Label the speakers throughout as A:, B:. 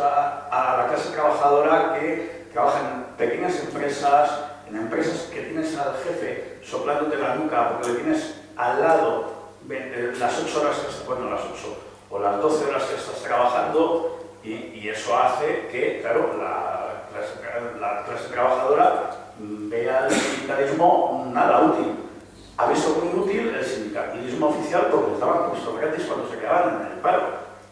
A: a la clase trabajadora que trabaja en pequeñas empresas, en empresas que tienes al jefe soplándote la nuca porque le tienes al lado las 8 horas que estás, bueno, las 8 o las 12 horas que estás trabajando, y eso hace que, claro, la clase trabajadora vea el sindicalismo nada útil. Ha visto muy útil el sindicalismo oficial porque les daban puestos gratis cuando se quedaban en el paro,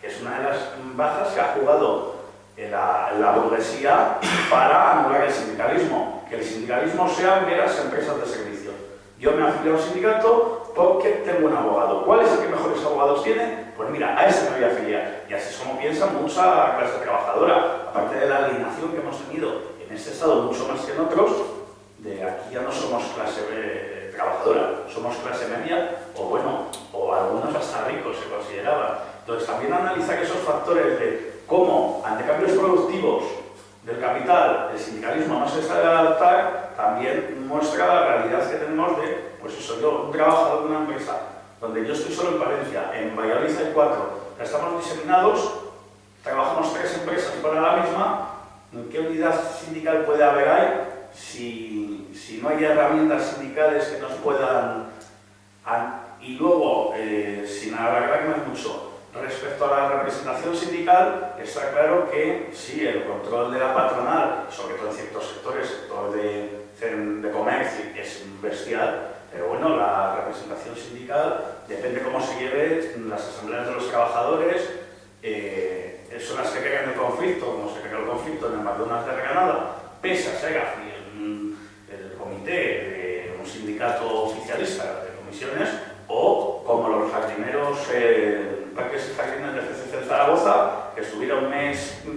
A: que es una de las bazas que ha jugado la burguesía para anular el sindicalismo. Que el sindicalismo sean meras empresas de servicio. Yo me afilio a un sindicato porque tengo un abogado. ¿Cuál es el que mejores abogados tiene? Pues mira, a ese me voy a afiliar. Y así es como piensa mucha clase trabajadora. Aparte de la alienación que hemos tenido en este estado mucho más que en otros, de aquí ya no somos clase trabajadora, somos clase media, o bueno, o algunos hasta ricos se consideraban. Entonces también analizar esos factores de cómo, ante cambios productivos del capital, el sindicalismo no se sabe adaptar, también muestra la realidad que tenemos de, pues eso, yo, un trabajador de una empresa, donde yo estoy solo en Palencia, en Valladolid hay 4, estamos diseminados, trabajamos 3 empresas para la misma, ¿qué unidad sindical puede haber ahí si no hay herramientas sindicales que nos puedan... Y luego, sin alargarme mucho, respecto a la representación sindical, está claro que sí, el control de la patronal, sobre todo en ciertos sectores, sector de comercio, es bestial, pero bueno, la representación sindical depende cómo se lleve las asambleas de los trabajadores, son las que crean el conflicto, como se creó el conflicto en el McDonald's de Granada, pese a ser el comité de un sindicato oficialista de comisiones, o como los jardineros, parques y jardines de CCC de Zaragoza, que estuvieron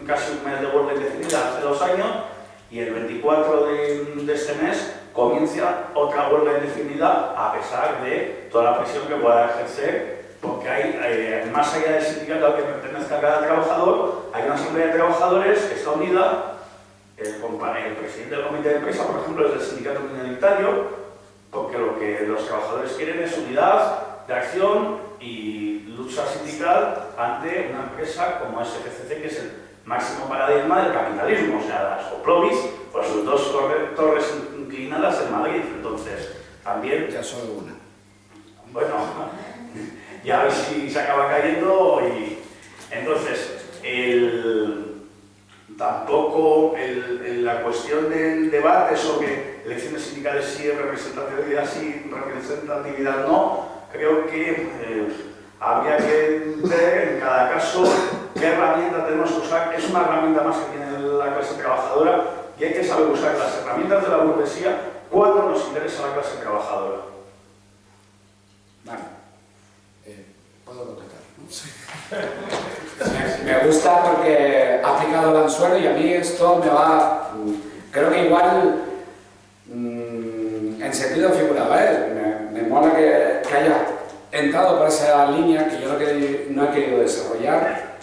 A: casi un mes de huelga indefinida hace 2 años, y el 24 de este mes comienza otra huelga indefinida a pesar de toda la presión que pueda ejercer, porque hay, más allá del sindicato al que pertenezca cada trabajador, hay una asamblea de trabajadores que está unida, el presidente del comité de empresa, por ejemplo, es del sindicato minoritario, porque lo que los trabajadores quieren es unidad de acción y lucha sindical ante una empresa como SFCC, que es el máximo paradigma del capitalismo, o sea, las Oplovis, pues sus 2 torres inclinadas en Madrid. Entonces, también...
B: Ya solo una.
A: Bueno, ya a ver si se acaba cayendo y... Entonces, tampoco la cuestión del debate sobre elecciones sindicales sí, representatividad sí, representatividad no, creo que habría que ver en cada caso qué herramienta tenemos que usar. Es una herramienta más que tiene la clase trabajadora y hay que saber usar las herramientas de la burguesía cuando nos interesa la clase trabajadora.
B: Vale. ¿Puedo contestar? ¿No? Sí. Me gusta porque ha aplicado el anzuelo y a mí esto me va... Creo que igual, en sentido figurado, me mola que haya entrado por esa línea que yo no he querido desarrollar,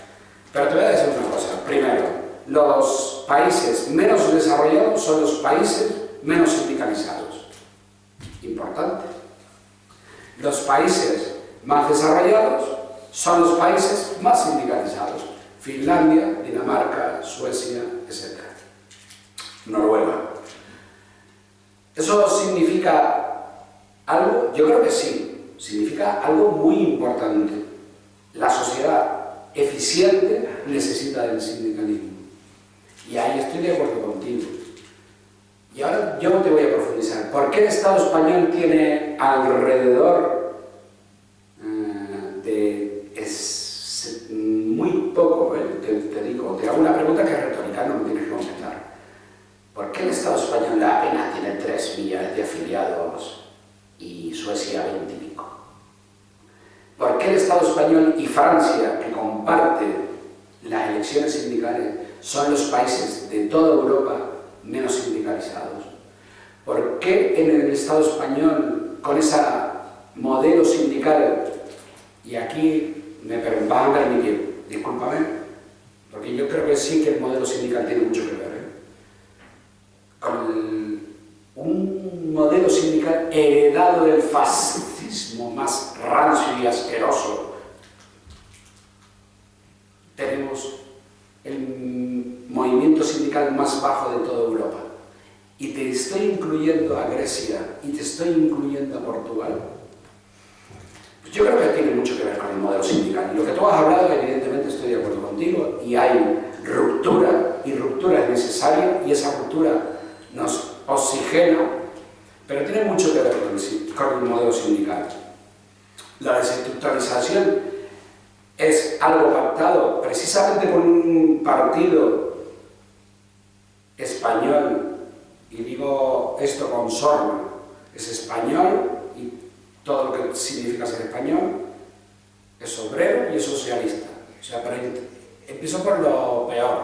B: pero te voy a decir una cosa. Primero, los países menos desarrollados son los países menos sindicalizados. Importante. Los países más desarrollados son los países más sindicalizados. Finlandia, Dinamarca, Suecia, etc. Noruega. ¿Eso significa algo? Yo creo que sí. Significa algo muy importante. La sociedad eficiente necesita del sindicalismo. Y ahí estoy de acuerdo contigo. Y ahora yo te voy a profundizar. ¿Por qué el Estado español tiene alrededor muy poco, te digo, te hago una pregunta que es retórica, no me tienes que contestar. ¿Por qué el Estado español apenas tiene 3 millones de afiliados y Suecia 20 y pico? ¿Por qué el Estado español y Francia, que comparten las elecciones sindicales, son los países de toda Europa menos sindicalizados? ¿Por qué en el Estado español, con ese modelo sindical, y aquí me van a permitir, discúlpame, porque yo creo que sí que el modelo sindical tiene mucho que ver, con un modelo sindical heredado del fascismo más rancio y asqueroso, tenemos el movimiento sindical más bajo de toda Europa. Y te estoy incluyendo a Grecia y te estoy incluyendo a Portugal. Pues yo creo que tiene mucho que ver con el modelo sindical. Y lo que tú has hablado, evidentemente estoy de acuerdo contigo, y hay ruptura, y ruptura es necesaria, y esa ruptura nos oxigena, pero tiene mucho que ver con el modelo sindical. La desestructuralización es algo pactado precisamente con un partido español, y digo esto con sorna, es español y todo lo que significa ser español, es obrero y es socialista. O sea, empiezo por lo peor,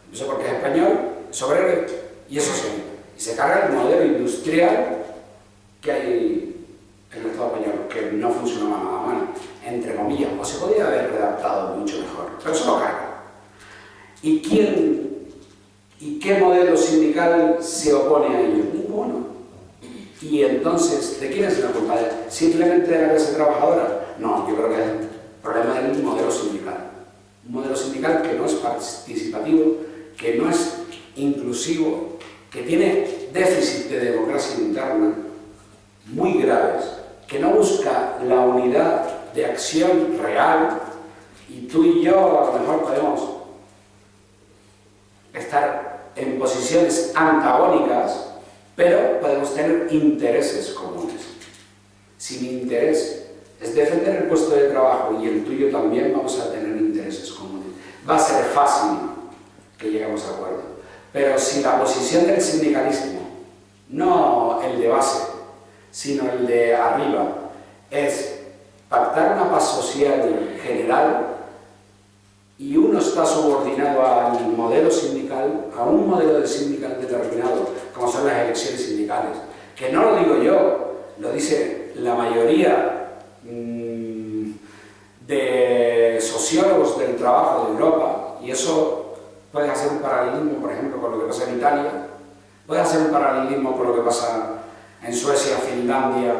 B: empiezo porque es español, es obrero y es socialista. Y se carga el modelo industrial que hay en el Estado español, que no funcionaba nada mal, entre comillas, o se podía haber redactado mucho mejor, pero eso lo carga. ¿Y qué modelo sindical se opone a ello? Ninguno. Y entonces, ¿de quién es la culpa? ¿Simplemente de la clase trabajadora? No, yo creo que es el problema del modelo sindical. Un modelo sindical que no es participativo, que no es inclusivo, que tiene déficit de democracia interna muy graves, que no busca la unidad de acción real, y tú y yo a lo mejor podemos estar en posiciones antagónicas, pero podemos tener intereses comunes. Si mi interés es defender el puesto de trabajo y el tuyo también, vamos a tener intereses comunes. Va a ser fácil que lleguemos a acuerdo. Pero si la posición del sindicalismo, no el de base, sino el de arriba, es pactar una paz social general, y uno está subordinado al modelo sindical, a un modelo de sindical determinado, como son las elecciones sindicales, que no lo digo yo, lo dice la mayoría de sociólogos del trabajo de Europa, y eso puede hacer un paralelismo, por ejemplo, con lo que pasa en Italia, puede hacer un paralelismo con lo que pasa en Suecia, Finlandia,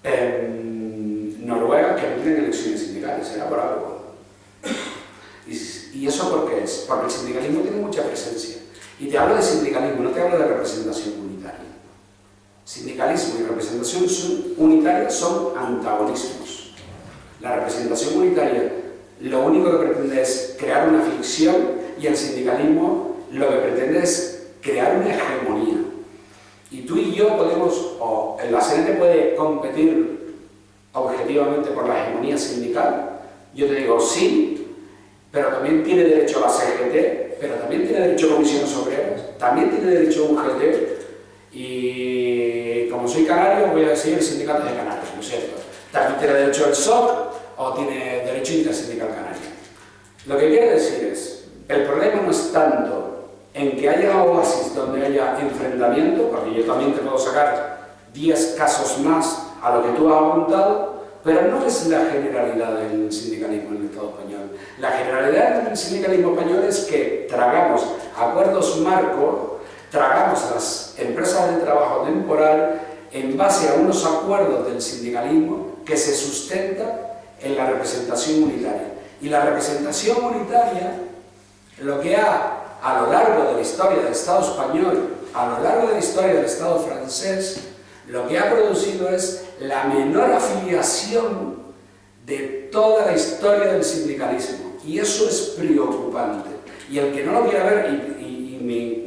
B: en Noruega, que no tienen elecciones sindicales, será por algo. ¿Y eso por qué es? Porque el sindicalismo tiene mucha presencia. Y te hablo de sindicalismo, no te hablo de representación unitaria. Sindicalismo y representación unitaria son antagonismos. La representación unitaria lo único que pretende es crear una ficción, y el sindicalismo lo que pretende es crear una hegemonía. Y tú y yo podemos, o la CNT puede competir objetivamente por la hegemonía sindical. Yo te digo sí, pero también tiene derecho a la CGT, pero también tiene derecho a comisiones obreras, también tiene derecho a UGT, y como soy canario voy a decir el sindicato de Canarias, ¿no es cierto? También tiene derecho el SOC, o tiene derecho intersindical canario. Lo que quiero decir es, el problema no es tanto en que haya oasis donde haya enfrentamiento, porque yo también te puedo sacar 10 casos más a lo que tú has apuntado, pero no es la generalidad del sindicalismo en el Estado español. La generalidad del sindicalismo español es que tragamos acuerdos marco, tragamos a las empresas de trabajo temporal en base a unos acuerdos del sindicalismo que se sustenta en la representación unitaria. Y la representación unitaria, lo que ha, a lo largo de la historia del Estado español, a lo largo de la historia del Estado francés, lo que ha producido es la menor afiliación de toda la historia del sindicalismo. Y eso es preocupante. Y el que no lo quiera ver,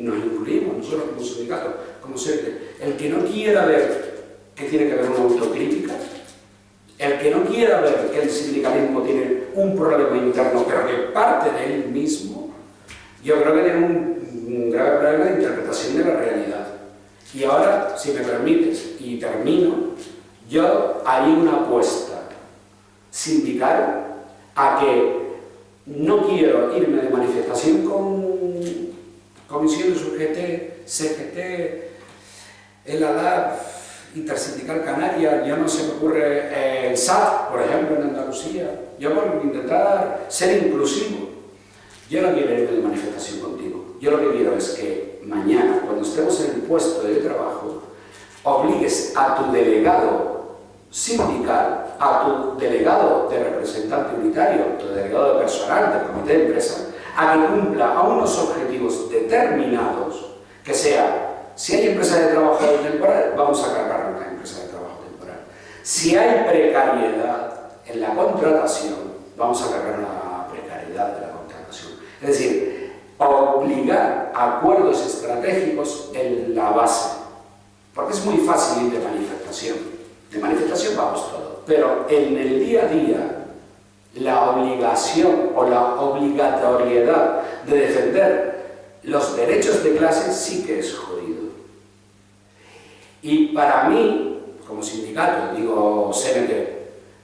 B: nos incluimos nosotros como sindicato, como CNT, el que no quiera ver que tiene que haber una autocrítica, el que no quiera ver que el sindicalismo tiene un problema interno, pero que parte de él mismo, yo creo que tiene un grave problema de interpretación de la realidad. Y ahora, si me permites, y termino, yo haría una apuesta sindical a que no quiero irme de manifestación con comisiones UGT, CGT, el ADAP, Intersindical Canaria, ya no se me ocurre el SAT, por ejemplo, en Andalucía. Yo por intentar ser inclusivo, yo no quiero irme de manifestación contigo. Yo lo que quiero es que mañana, cuando estemos en el puesto de trabajo, obligues a tu delegado sindical, a tu delegado de representante unitario, tu delegado de personal del comité de empresa, a que cumpla a unos objetivos determinados, que sea, si hay empresa de trabajo temporal, vamos a cargar una empresa de trabajo temporal. Si hay precariedad en la contratación, vamos a cargar la precariedad de la contratación. Es decir, obligar a acuerdos estratégicos en la base. Porque es muy fácil ir de manifestación. De manifestación vamos todos. Pero en el día a día, la obligación o la obligatoriedad de defender los derechos de clase sí que es jodido. Y para mí, como sindicato, digo CNT,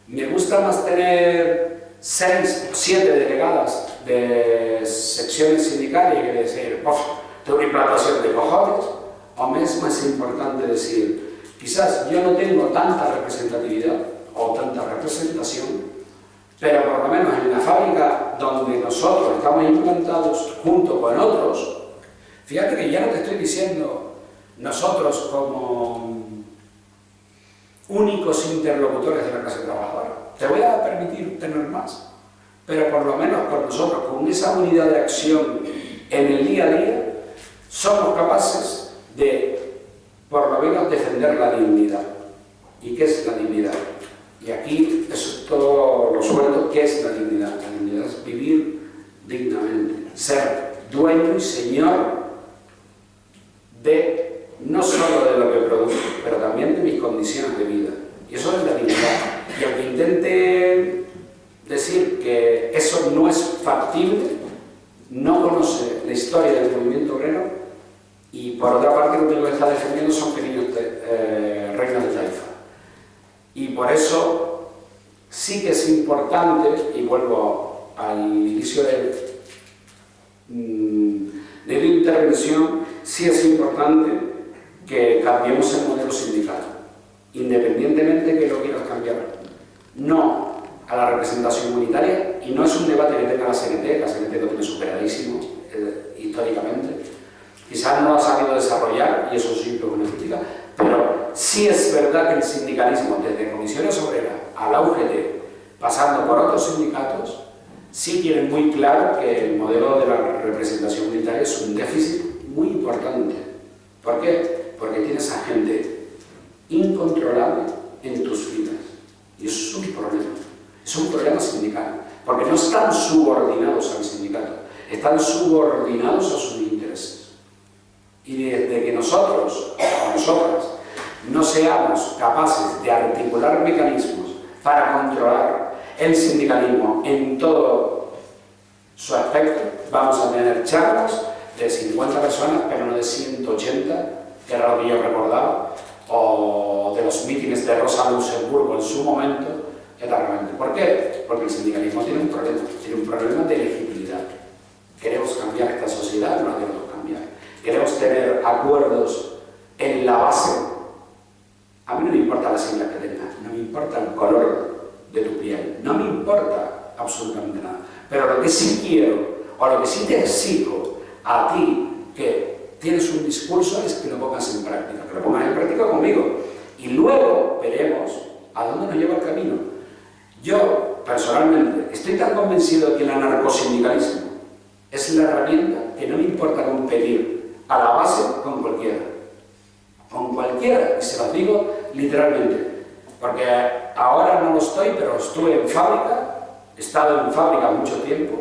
B: me gusta más tener 6 o 7 delegadas de secciones sindicales que decir, tengo una implantación de cojones, o me es más importante decir, quizás yo no tengo tanta representatividad o tanta representación, pero por lo menos en la fábrica donde nosotros estamos implantados junto con otros, fíjate que ya no te estoy diciendo nosotros como únicos interlocutores de la clase trabajadora, te voy a permitir tener más, pero por lo menos con nosotros, con esa unidad de acción en el día a día, somos capaces de, por lo menos, defender la dignidad. ¿Y qué es la dignidad? Y aquí es todo lo suelto. ¿Qué es la dignidad? La dignidad es vivir dignamente, ser dueño y señor de, no solo de lo que produzco, pero también de mis condiciones de vida. Y eso es la dignidad. Y aunque intente decir que eso no es factible, no conoce la historia del movimiento obrero y por otra parte lo que está defendiendo son pequeños reinos de taifa. Y por eso sí que es importante, y vuelvo al inicio de mi intervención, sí es importante que cambiemos el modelo sindical, independientemente de que lo quieras cambiar. No a la representación unitaria, y no es un debate que tenga la CNT lo tiene superadísimo históricamente. Quizás no lo ha sabido desarrollar, y eso sí es una crítica, pero sí es verdad que el sindicalismo, desde Comisiones Obreras a la UGT, pasando por otros sindicatos, sí tienen muy claro que el modelo de la representación unitaria es un déficit muy importante. ¿Por qué? Porque tienes a gente incontrolable en tus filas. Y eso es un problema. Es un problema sindical. Porque no están subordinados al sindicato, están subordinados a sus intereses. Y desde que nosotros, o nosotras, no seamos capaces de articular mecanismos para controlar el sindicalismo en todo su aspecto, vamos a tener charlas de 50 personas, pero no de 180, que era lo que yo recordaba, o de los mítines de Rosa Luxemburgo en su momento, eternamente. ¿Por qué? Porque el sindicalismo tiene un problema de legitimidad. ¿Queremos cambiar esta sociedad? No la queremos cambiar. ¿Queremos tener acuerdos en la base? A mí no me importa las siglas que tengas, no me importa el color de tu piel, no me importa absolutamente nada. Pero lo que sí quiero, o lo que sí te exijo a ti, que tienes un discurso, es que lo pongas en práctica, que lo pongas en práctica conmigo. Y luego veremos a dónde nos lleva el camino. Yo, personalmente, estoy tan convencido de que el anarcosindicalismo es la herramienta que no me importa competir a la base con cualquiera. Con cualquiera, y se los digo literalmente, porque ahora no lo estoy, pero estuve en fábrica, he estado en fábrica mucho tiempo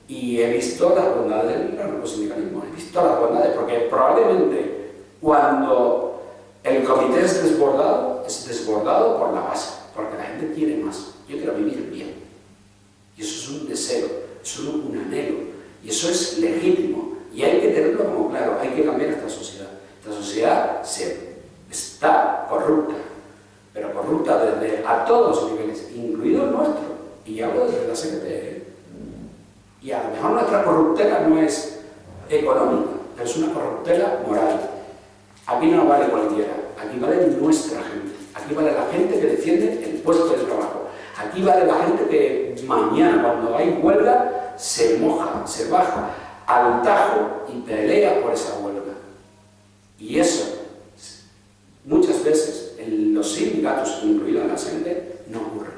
B: y he visto las bondades del anarcosindicalismo, he visto las bondades, porque probablemente cuando el comité es desbordado por la base, porque la gente quiere más. Yo quiero vivir bien, y eso es un deseo, eso es un anhelo, y eso es legítimo, y hay que tenerlo como claro, hay que cambiar esta sociedad. Esta sociedad está corrupta, pero corrupta desde a todos los niveles, incluido el nuestro, y hablo desde la CNT. Y a lo mejor nuestra corruptela no es económica, pero es una corruptela moral. Aquí no vale cualquiera, aquí vale nuestra gente, aquí vale la gente que defiende el puesto de trabajo. Aquí vale la gente que mañana, cuando hay huelga, se moja, se baja al tajo y pelea por esa huelga. Y eso, muchas veces, en los sindicatos, incluido en la CNT, no ocurre.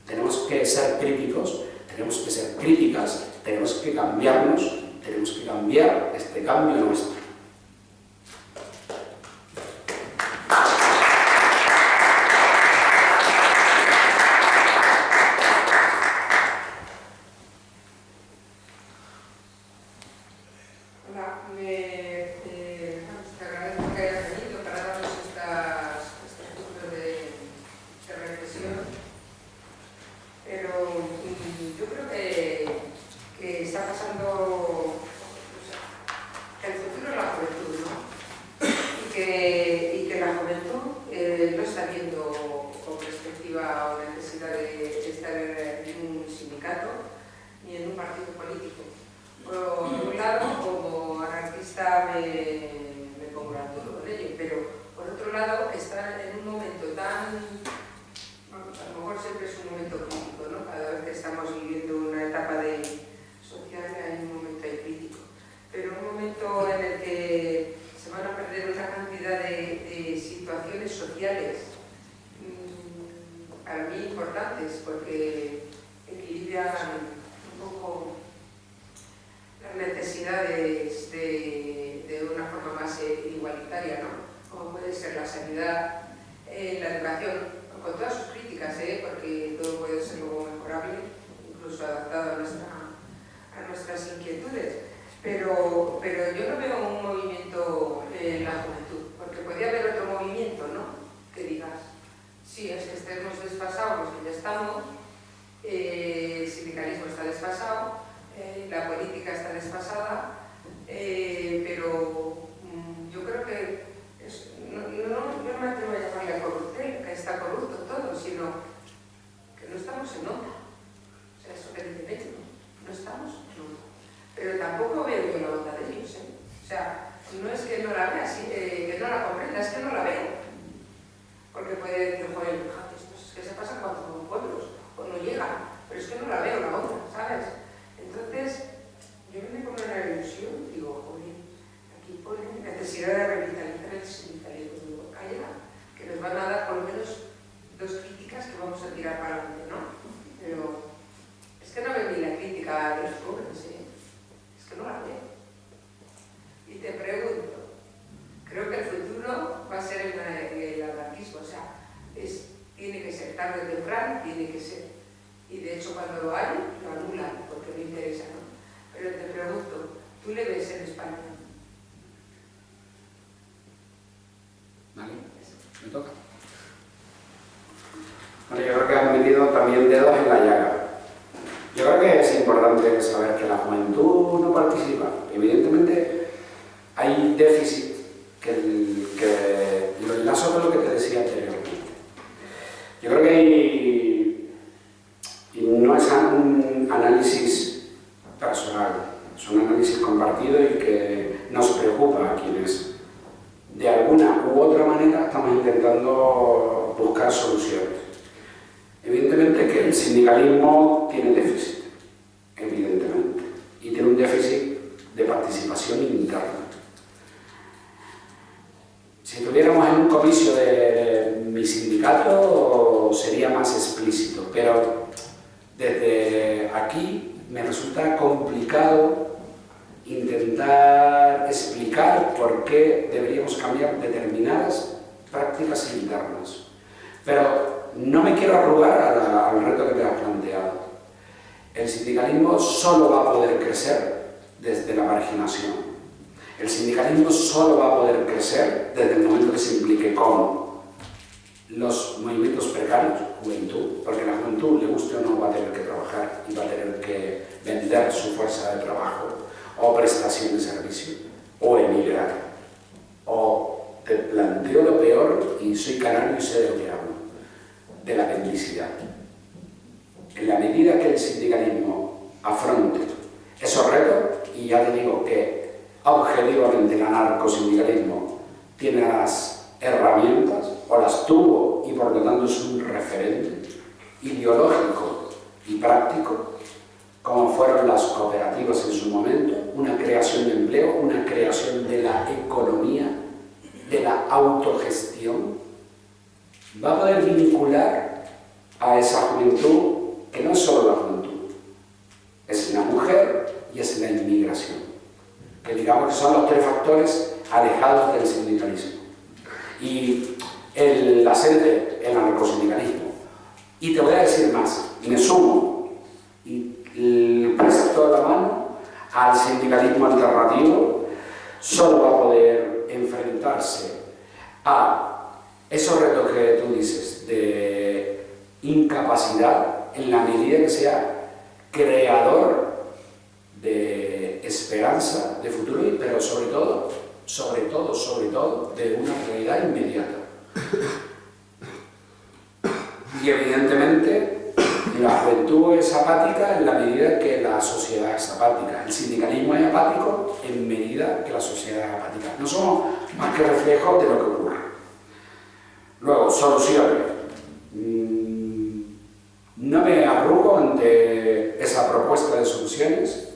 B: Tenemos que ser críticos, tenemos que ser críticas tenemos que cambiarnos, tenemos que cambiar este cambio nuestro.
C: Va a poder vincular a esa juventud, que no es solo la juventud, es una mujer,
B: que digamos que son los 3 factores alejados del sindicalismo. Y el ascente en el anarcosindicalismo. Y te voy a decir más, me sumo y el presto de la mano al sindicalismo alternativo. Solo va a poder enfrentarse a esos retos que tú dices de incapacidad en la medida que sea creador de esperanza, de futuro, pero sobre todo, de una realidad inmediata. Y evidentemente la juventud es apática en la medida que la sociedad es apática. El sindicalismo es apático en medida que la sociedad es apática. No somos más que reflejos de lo que ocurre. Luego, soluciones. No me arrugo ante esa propuesta de soluciones.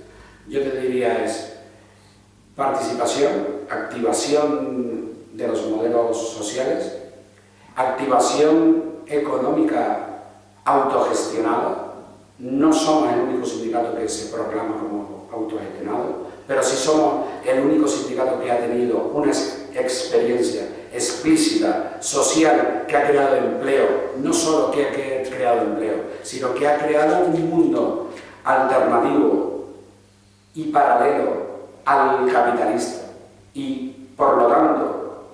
B: Yo te diría es participación, activación de los modelos sociales, activación económica autogestionada. No somos el único sindicato que se proclama como autogestionado, pero sí somos el único sindicato que ha tenido una experiencia explícita, social, que ha creado empleo, no solo que ha creado empleo, sino que ha creado un mundo alternativo y paralelo al capitalista. Y por lo tanto,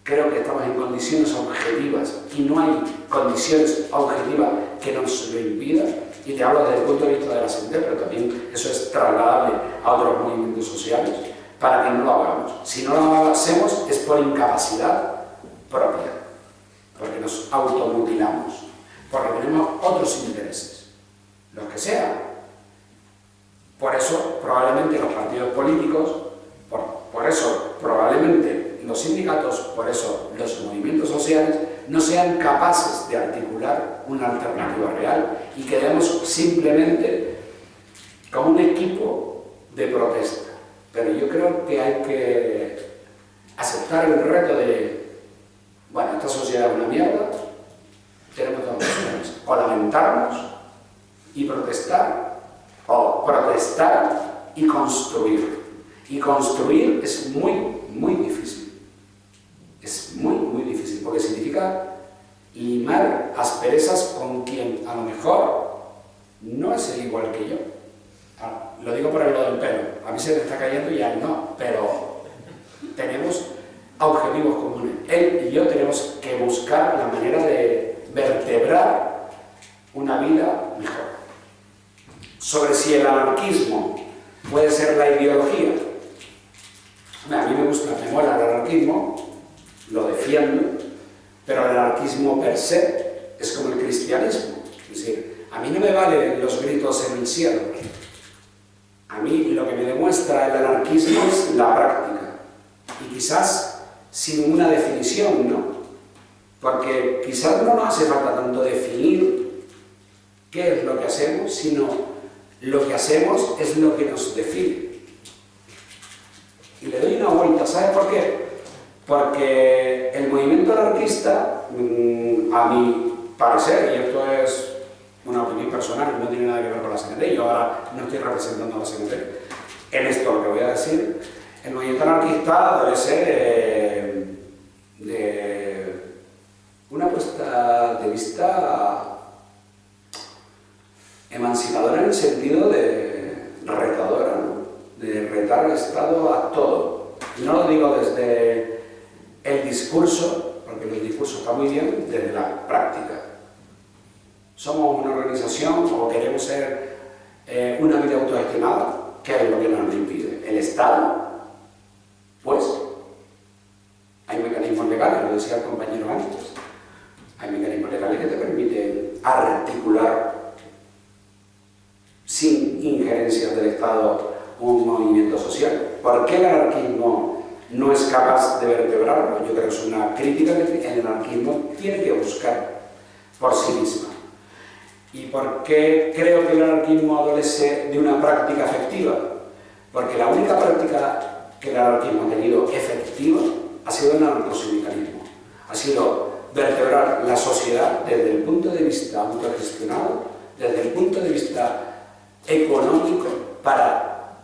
B: creo que estamos en condiciones objetivas y no hay condiciones objetivas que nos lo impidan. Y te hablo desde el punto de vista de la gente, pero también eso es trasladable a otros movimientos sociales, para que no lo hagamos. Si no lo hacemos es por incapacidad propia, porque nos automutilamos, porque tenemos otros intereses, los que sean. Por eso probablemente los partidos políticos, por eso probablemente los sindicatos, por eso los movimientos sociales no sean capaces de articular una alternativa real y quedemos simplemente como un equipo de protesta. Pero yo creo que hay que aceptar el reto de, bueno, esta sociedad es una mierda, tenemos dos opciones: o lamentarnos y protestar, o protestar y construir. Y construir es muy difícil. Es muy difícil, porque significa limar asperezas con quien a lo mejor no es el igual que yo. Lo digo por el lado del pelo, a mí se me está cayendo y a él no, pero tenemos objetivos comunes. Él y yo tenemos que buscar la manera de vertebrar una vida mejor. Sobre si el anarquismo puede ser la ideología. A mí me gusta, me mola el anarquismo, lo defiendo, pero el anarquismo per se es como el cristianismo. Es decir, a mí no me valen los gritos en el cielo. A mí lo que me demuestra el anarquismo es la práctica. Y quizás sin una definición, ¿no? Porque quizás no nos hace falta tanto definir qué es lo que hacemos, sino lo que hacemos es lo que nos define. Y le doy una vuelta, ¿sabes por qué? Porque el movimiento anarquista, a mi parecer, y esto es una opinión personal, no tiene nada que ver con la CNT, yo ahora no estoy representando a la CNT, en esto lo que voy a decir, el movimiento anarquista debe ser de una puesta de vista emancipadora en el sentido de retadora, ¿no? De retar al Estado a todo. Y no lo digo desde el discurso, porque el discurso está muy bien, desde la práctica. Somos una organización o queremos ser una vida autogestionada, ¿qué es lo que nos lo impide? El Estado, pues, hay mecanismos legales, lo decía el compañero antes, hay mecanismos legales que te permiten articular sin injerencias del Estado un movimiento social. ¿Por qué el anarquismo no es capaz de vertebrarlo? Yo creo que es una crítica que el anarquismo tiene que buscar por sí misma. ¿Y por qué creo que el anarquismo adolece de una práctica efectiva? Porque la única práctica que el anarquismo ha tenido efectiva ha sido el anarcosindicalismo. Ha sido vertebrar la sociedad desde el punto de vista autogestionado, desde el punto de vista económico, para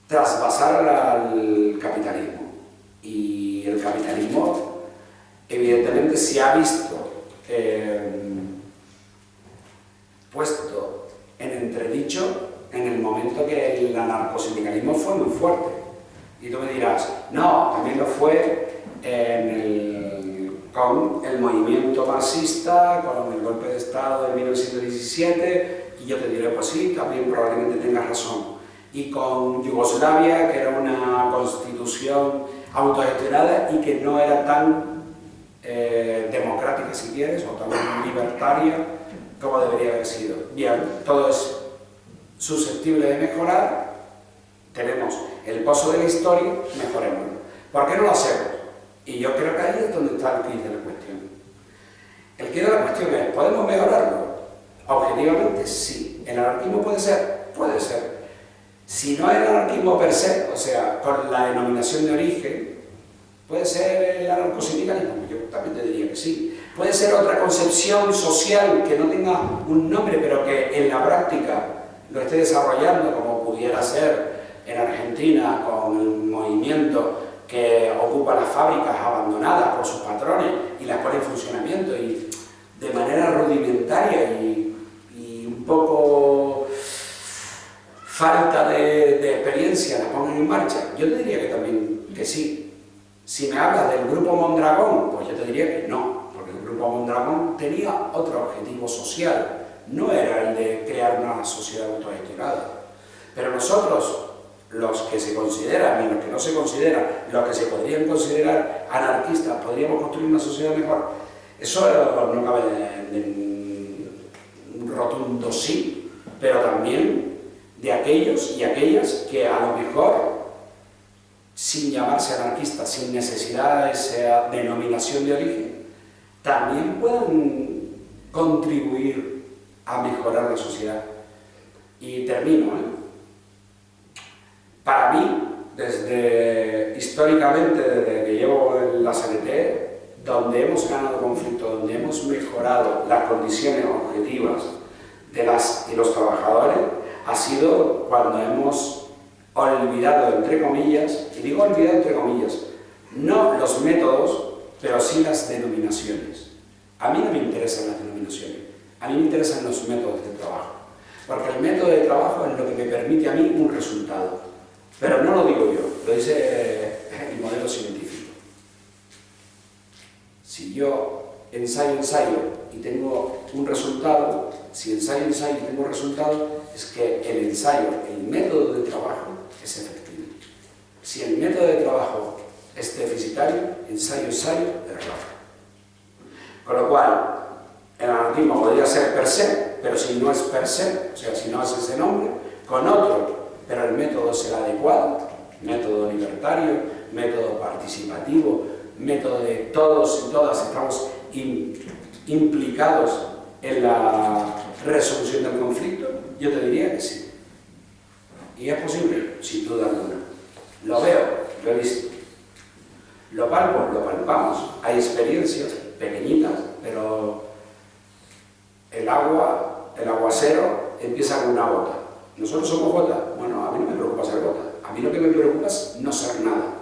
B: trasvasar al capitalismo. Y el capitalismo, evidentemente, se ha visto puesto en entredicho en el momento que el anarcosindicalismo fue muy fuerte. Y tú me dirás, no, también lo fue con el movimiento marxista, con el golpe de Estado de 1917, y yo te diré, pues sí, también probablemente tengas razón. Y con Yugoslavia, que era una constitución autogestionada y que no era tan democrática, si quieres, o tan libertaria como debería haber sido. Bien, todo es susceptible de mejorar, tenemos el pozo de la historia, mejorémoslo. ¿Por qué no lo hacemos? Y yo creo que ahí es donde está el quid de la cuestión. El quid de la cuestión es, ¿podemos mejorarlo? Objetivamente, sí. ¿El anarquismo puede ser? Puede ser. Si no hay anarquismo per se, o sea, con la denominación de origen, puede ser el anarcosindicalismo, yo también te diría que sí. Puede ser otra concepción social que no tenga un nombre, pero que en la práctica lo esté desarrollando, como pudiera ser en Argentina, con el movimiento que ocupa las fábricas abandonadas por sus patrones y las pone en funcionamiento y de manera rudimentaria y un poco falta de experiencia la ponen en marcha. Yo te diría que también que sí. Si me hablas del Grupo Mondragón, pues yo te diría que no, porque el Grupo Mondragón tenía otro objetivo social, no era el de crear una sociedad autogestionada. Pero nosotros, los que se consideran y los que no se consideran, los que se podrían considerar anarquistas, podríamos construir una sociedad mejor. Eso no cabe en un rotundo sí, pero también de aquellos y aquellas que a lo mejor, sin llamarse anarquistas, sin necesidad de esa denominación de origen, también puedan contribuir a mejorar la sociedad. Y termino, Para mí, históricamente, desde que llevo en la CNT, donde hemos ganado conflicto, donde hemos mejorado las condiciones objetivas de las y los trabajadores, ha sido cuando hemos olvidado, entre comillas, y digo olvidado entre comillas, no los métodos, pero sí las denominaciones. A mí no me interesan las denominaciones, a mí me interesan los métodos de trabajo, porque el método de trabajo es lo que me permite a mí un resultado, pero no lo digo yo, lo dice el modelo científico. Si yo ensayo y tengo un resultado, si ensayo y tengo un resultado, es que el ensayo, el método de trabajo, es efectivo. Si el método de trabajo es deficitario, ensayo, error. Con lo cual, el anarquismo podría ser per se, pero si no es per se, o sea, si no es ese nombre, con otro, pero el método es el adecuado, método libertario, método participativo, método de todos y todas estamos implicados en la resolución del conflicto, yo te diría que sí. ¿Y es posible? Sin duda alguna. Lo veo, lo he visto. Lo palpo, lo palpamos. Hay experiencias pequeñitas, pero el aguacero empieza con una gota. ¿Nosotros somos gota? Bueno, a mí no me preocupa ser gota. A mí lo que me preocupa es no ser nada.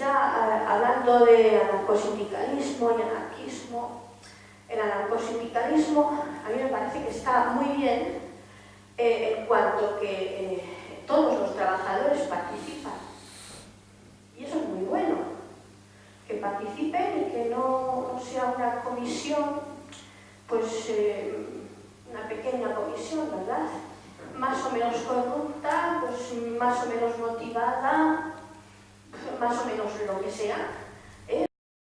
D: ya hablando de anarcosindicalismo y anarquismo, el anarcosindicalismo a mí me parece que está muy bien en cuanto que todos los trabajadores participan. Y eso es muy bueno, que participen y que no sea una comisión, pues una pequeña comisión, ¿verdad? Más o menos corrupta, pues más o menos motivada, más o menos lo que sea,